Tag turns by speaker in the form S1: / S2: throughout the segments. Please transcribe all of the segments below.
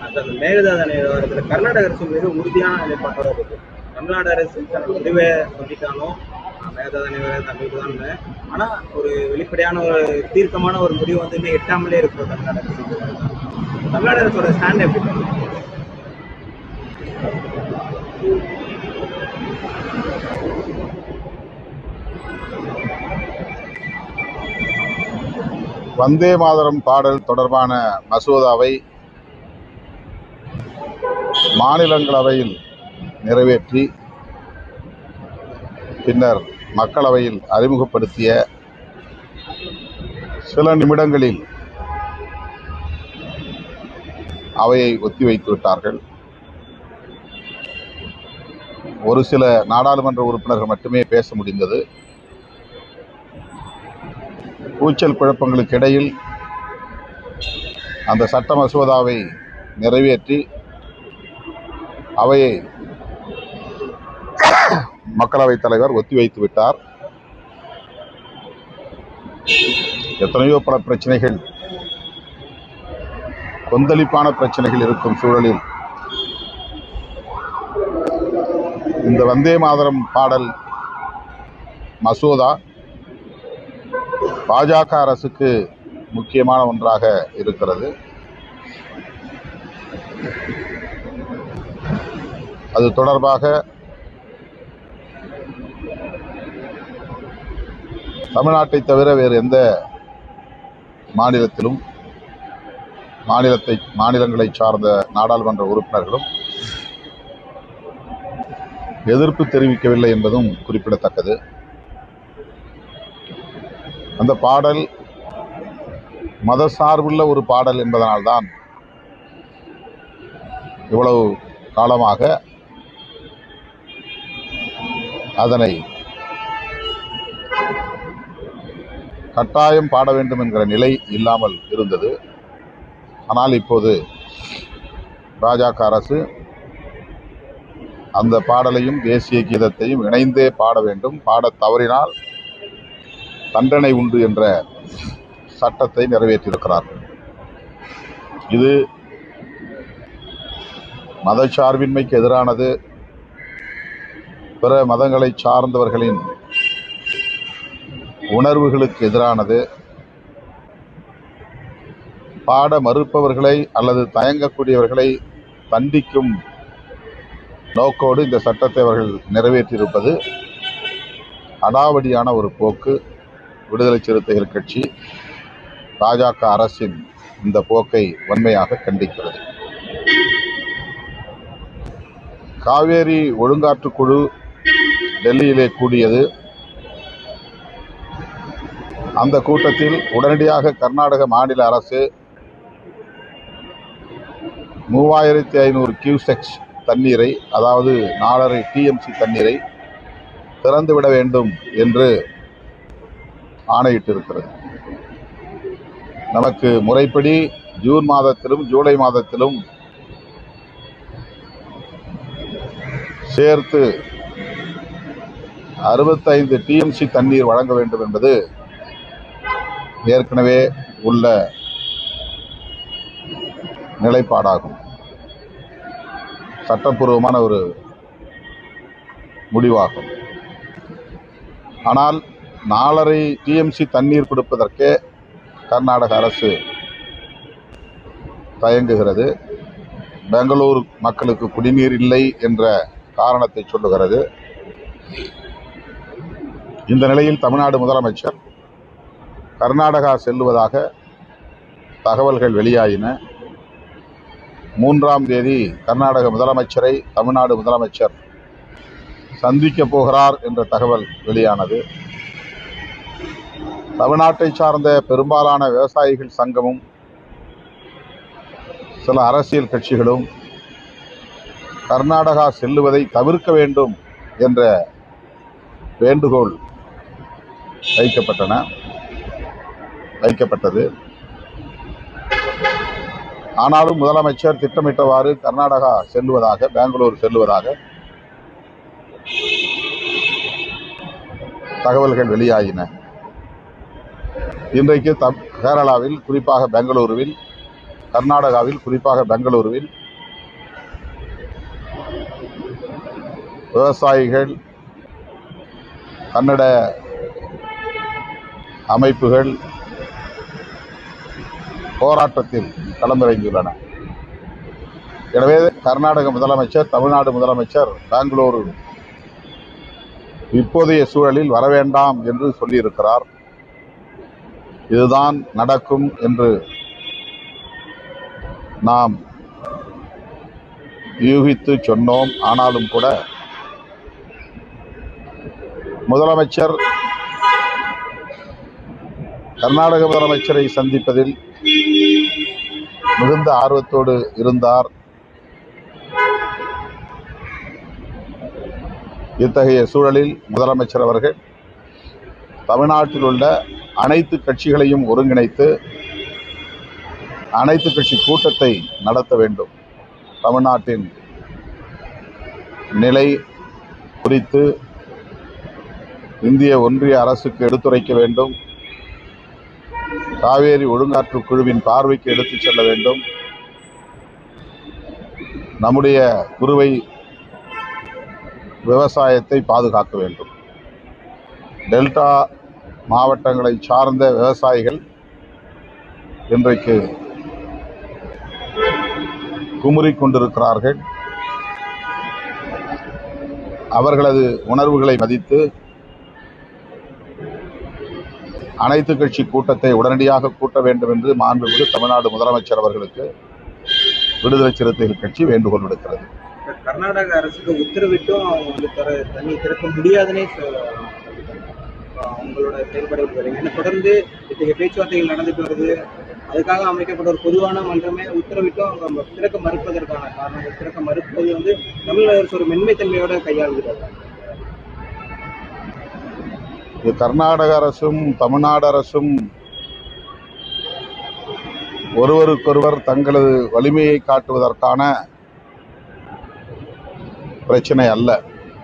S1: அந்த மேகதாது விவகாரத்தில் கர்நாடக அரசு மீது உறுதியான நிலைப்பாட்டோட இருக்கு. தமிழ்நாடு அரசு தனது முடிவை சொல்லிட்டாலும் மேகதாது விவகாரம் தங்களுக்கு தான், ஆனா ஒரு வெளிப்படையான ஒரு தீர்க்கமான ஒரு முடிவு வந்து இன்னும் எட்டாமலே இருக்கும் தமிழ்நாடு அரசு. தமிழ்நாடு அரசோட ஸ்டாண்ட் எப்படி?
S2: வந்தே மாதரம் பாடல் தொடர்பான மசோதாவை மாநிலங்களவையில் நிறைவேற்றி பின்னர் மக்களவையில் அறிமுகப்படுத்திய சில நிமிடங்களில் அவையை ஒத்திவைத்து விட்டார்கள். ஒரு சில நாடாளுமன்ற உறுப்பினர்கள் மட்டுமே பேச முடிந்தது. கூச்சல் குழப்பங்களுக்கு இடையில் அந்த சட்ட மசோதாவை நிறைவேற்றி அவையை மக்களவைத் தலைவர் ஒத்திவைத்து விட்டார். எத்தனையோ பல பிரச்சனைகள், கொந்தளிப்பான பிரச்சனைகள் இருக்கும் சூழலில் இந்த வந்தே மாதரம் பாடல் மசோதா பாஜக அரசுக்கு முக்கியமான ஒன்றாக இருக்கிறது. அது தொடர்பாக தமிழ்நாட்டை தவிர வேறு எந்த மாநிலத்திலும் மாநிலங்களை சார்ந்த நாடாளுமன்ற உறுப்பினர்களும் எதிர்ப்பு தெரிவிக்கவில்லை என்பதும் குறிப்பிடத்தக்கது. அந்த பாடல் மதசார்புள்ள ஒரு பாடல் என்பதனால்தான் இவ்வளவு காலமாக அதனை கட்டாயம் பாட வேண்டும் என்கிற நிலை இல்லாமல் இருந்தது. ஆனால் இப்போது பாஜக அரசு அந்த பாடலையும் தேசிய கீதத்தையும் இணைந்தே பாட வேண்டும், பாட தவறினால் தண்டனை உண்டு என்ற சட்டத்தை நிறைவேற்றியிருக்கிறார்கள். இது மதச்சார்பின்மைக்கு எதிரானது, பிற மதங்களை சார்ந்தவர்களின் உணர்வுகளுக்கு எதிரானது, பாட மறுப்பவர்களை அல்லது தயங்கக்கூடியவர்களை தண்டிக்கும் நோக்கோடு இந்த சட்டத்தை அவர்கள் நிறைவேற்றியிருப்பது அடாவடியான ஒரு போக்கு. விடுதலை சிறுத்தைகள் கட்சி பாஜக அரசின் இந்த போக்கை வன்மையாக கண்டிக்கிறது. காவேரி ஒழுங்காற்றுக்குழு டெல்லியிலே கூடியது. அந்த கூட்டத்தில் உடனடியாக கர்நாடக மாநில அரசு 3500 கியூசெக்ஸ் தண்ணீரை, அதாவது 4.5 TMC தண்ணீரை திறந்துவிட வேண்டும் என்று ஆணையிட்டிருக்கிறது. நமக்கு முறைப்படி ஜூன் மாதத்திலும் ஜூலை மாதத்திலும் சேர்த்து 65 TMC தண்ணீர் வழங்க வேண்டும் என்பது ஏற்கனவே உள்ள நிலைப்பாடாகும். சட்டப்பூர்வமான ஒரு முடிவாகும். ஆனால் 4.5 TMC தண்ணீர் கொடுப்பதற்கே கர்நாடக அரசு தயங்குகிறது. பெங்களூர் மக்களுக்கு குடிநீர் இல்லை என்ற காரணத்தை சொல்லுகிறது. இந்த நிலையில் தமிழ்நாடு முதலமைச்சர் கர்நாடகா செல்லுவதாக தகவல்கள் வெளியாயின. 3ஆம் தேதி கர்நாடக முதலமைச்சரை தமிழ்நாடு முதலமைச்சர் சந்திக்க போகிறார் என்ற தகவல் வெளியானது. தமிழ்நாட்டை சார்ந்த பெரும்பாலான விவசாயிகள் சங்கமும் சில அரசியல் கட்சிகளும் கர்நாடகா செல்லுவதை தவிர்க்க வேண்டும் என்ற வேண்டுகோள் வைக்கப்பட்டது. ஆனாலும் முதலமைச்சர் திட்டமிட்டவாறு கர்நாடகா செல்லுவதாக, பெங்களூர் செல்லுவதாக தகவல்கள் வெளியாகின. இன்றைக்கு கேரளாவில், குறிப்பாக பெங்களூருவில் கர்நாடகாவில், குறிப்பாக பெங்களூருவில் விவசாயிகள், கன்னட அமைப்புகள் போராட்டத்தில் களமிறங்கியுள்ளன. எனவே கர்நாடக முதலமைச்சர், தமிழ்நாடு முதலமைச்சர் பெங்களூரு இப்போதைய சூழலில் வரவேண்டாம் என்று சொல்லியிருக்கிறார். இதுதான் நடக்கும் என்று நாம் யூகித்து சொன்னோம். ஆனாலும் கூட முதலமைச்சர் கர்நாடக முதலமைச்சரை சந்திப்பதில் மிகுந்த ஆர்வத்தோடு இருந்தார். இத்தகைய சூழலில் முதலமைச்சர் அவர்கள் தமிழ்நாட்டில் உள்ள அனைத்து கட்சிகளையும் ஒருங்கிணைத்து அனைத்து கட்சி கூட்டத்தை நடத்த வேண்டும். தமிழ்நாட்டின் நிலை குறித்து இந்திய ஒன்றிய அரசுக்கு எடுத்துரைக்க வேண்டும். காவேரி ஒழுங்காற்று குழுவின் பார்வைக்கு எடுத்துச் செல்ல வேண்டும். நம்முடைய குறுவை விவசாயத்தை பாதுகாக்க வேண்டும். டெல்டா மாவட்டங்களை சார்ந்த விவசாயிகள் இன்றைக்கு குமுறிக் கொண்டிருக்கிறார்கள். அவர்களது உணர்வுகளை மதித்து அனைத்து கட்சி கூட்டத்தை உடனடியாக கூட்ட வேண்டும் என்று மாண்புமிகு தமிழ்நாடு முதலமைச்சர் அவர்களுக்கு விடுதலை சிறுத்தைகள் கட்சி வேண்டுகோள் விடுக்கிறது.
S1: கர்நாடக அரசுக்கு உத்தரவிட்டும் அவங்க வந்து தண்ணி திறக்க முடியாதுன்னே அவங்களோட செயல்பட்டு வருங்க. தொடர்ந்து இத்தகைய பேச்சுவார்த்தைகள் நடந்துட்டு வருது. அதுக்காக அமைக்கப்பட்ட ஒரு பொதுவான மன்றமே உத்தரவிட்டும் அவங்க திறக்க மறுப்பதற்கான காரணம், திறக்க மறுப்பது வந்து தமிழக அரசு ஒரு மென்மைத்தன்மையோட கையாளுகிறது.
S2: இது கர்நாடக அரசும் தமிழ்நாடு அரசும் ஒருவருக்கொருவர் தங்களது வலிமையை காட்டுவதற்கான பிரச்சனை அல்ல.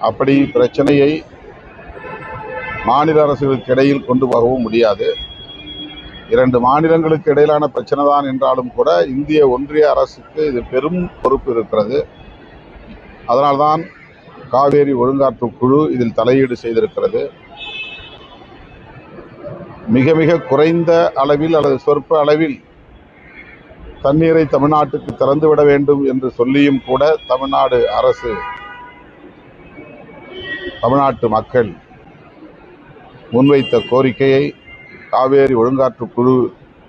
S2: அப்படி பிரச்சனையை மாநில அரசுகளுக்கு இடையில் கொண்டு போகவும் முடியாது. இரண்டு மாநிலங்களுக்கு இடையிலான பிரச்சனை தான் என்றாலும் கூட இந்திய ஒன்றிய அரசுக்கு இது பெரும் பொறுப்பு இருக்கிறது. அதனால்தான் காவேரி ஒழுங்காற்று குழு இதில் தலையீடு செய்திருக்கிறது. மிக மிக குறைந்த அளவில் அல்லது சொற்ப அளவில் தண்ணீரை தமிழ்நாட்டுக்கு திறந்துவிட வேண்டும் என்று சொல்லியும் கூட தமிழ்நாடு அரசு, தமிழ்நாட்டு மக்கள் முன்வைத்த கோரிக்கையை, காவேரி ஒழுங்காற்று குழு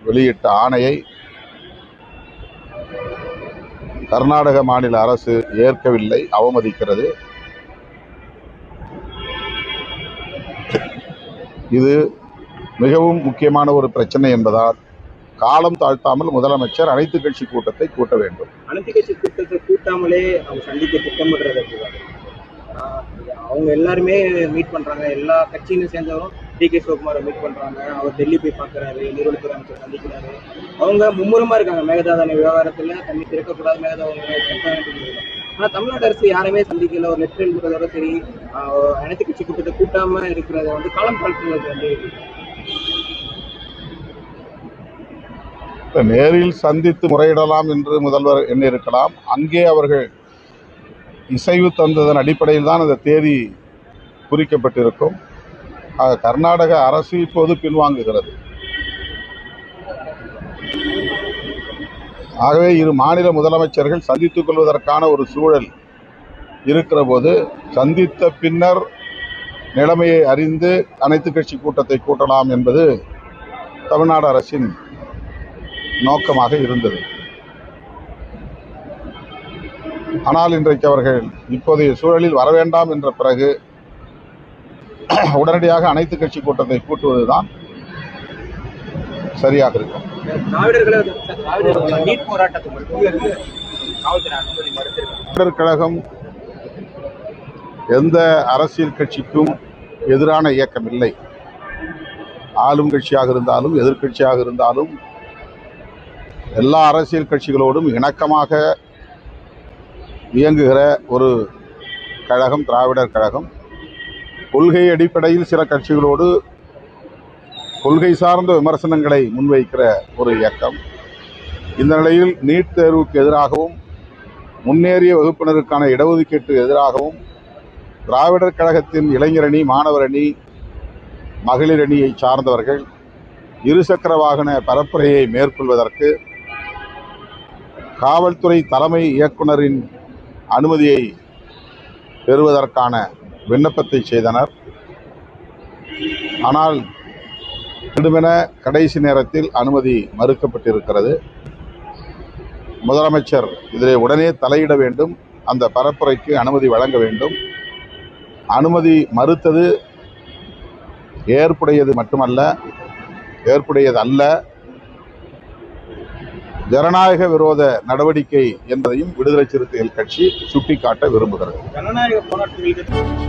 S2: வெளியிட்ட ஆணையை கர்நாடக மாநில அரசு ஏற்கவில்லை, அவமதிக்கிறது. இது மிகவும் முக்கியமான ஒரு பிரச்சனை என்பதால் காலம் தாழ்த்தாமல் முதலமைச்சர் அனைத்து கட்சி கூட்டத்தை கூட்ட வேண்டும்.
S1: அனைத்து கட்சி கூட்டத்தை கூட்டாமலே அவங்க சந்திக்க திட்டமிடுறது. அவங்க எல்லாருமே மீட் பண்றாங்க. எல்லா கட்சியிலும் சேர்ந்தவரும் டி.கே. சிவகுமாரை மீட் பண்றாங்க. அவர் டெல்லி போய் பார்க்கறாரு, நீர்வளத்துறை அமைச்சர் சந்திக்கிறாரு. அவங்க மும்முரமா இருக்காங்க. மேகதாது விவகாரத்துல தண்ணி திறக்கக்கூடாது, மேகதாது. ஆனா தமிழ்நாடு அரசு யாருமே சந்திக்கல. ஒரு லெட்டர் எழுதுறதோட சரி, அனைத்து கட்சி கூட்டத்தை கூட்டாம இருக்கிறத வந்து காலம் தாழ்த்துவது வந்து
S2: நேரில் சந்தித்து முறையிடலாம் என்று முதல்வர் எண்ணியிருக்கலாம். அங்கே அவர்கள் இசைவு தந்ததன் அடிப்படையில் தான் அந்த தேதி குறிக்கப்பட்டிருக்கும். கர்நாடக அரசு இப்போது பின்வாங்குகிறது. ஆகவே இரு மாநில முதலமைச்சர்கள் சந்தித்துக் கொள்வதற்கான ஒரு சூழல் இருக்கிற போது சந்தித்த பின்னர் நிலைமையை அறிந்து அனைத்து கட்சி கூட்டத்தை கூட்டலாம் என்பது தமிழ்நாடு அரசின் நோக்கமாக இருந்தது. ஆனால் இன்றைக்கு அவர்கள் இப்போதைய சூழலில் வரவேண்டாம் என்ற பிறகு உடனடியாக அனைத்து கட்சி கூட்டத்தை கூட்டுவதுதான் சரியாக இருக்கும். தமிழர் கழகம் எந்த அரசியல் கட்சிக்கும் எதிரான இயக்கம் இல்லை. ஆளும் கட்சியாக இருந்தாலும் எதிர்கட்சியாக இருந்தாலும் எல்லா அரசியல் கட்சிகளோடும் இணக்கமாக இயங்குகிற ஒரு கழகம் திராவிடர் கழகம். கொள்கை அடிப்படையில் சில கட்சிகளோடு கொள்கை சார்ந்த விமர்சனங்களை முன்வைக்கிற ஒரு இயக்கம். இந்த நிலையில் நீட் தேர்வுக்கு எதிராகவும் முன்னேறிய வகுப்பினருக்கான இடஒதுக்கீட்டு எதிராகவும் திராவிடர் கழகத்தின் இளைஞரணி, மாணவர் அணி, மகளிர் அணியை சார்ந்தவர்கள் இருசக்கர வாகன பரப்புரையை மேற்கொள்வதற்கு காவல்துறை தலைமை இயக்குனரின் அனுமதியை பெறுவதற்கான விண்ணப்பத்தை செய்தனர். ஆனால் திடுமென கடைசி நேரத்தில் அனுமதி மறுக்கப்பட்டிருக்கிறது. முதலமைச்சர் இதிலே உடனே தலையிட வேண்டும், அந்த பரப்புரைக்கு அனுமதி வழங்க வேண்டும். அனுமதி மறுத்தது ஏற்புடையதல்ல, ஜனநாயக விரோத நடவடிக்கை என்பதையும் விடுதலை சிறுத்தைகள் கட்சி சுட்டிக்காட்ட விரும்புகிறது.
S1: ஜனநாயக போராட்டங்களுக்கு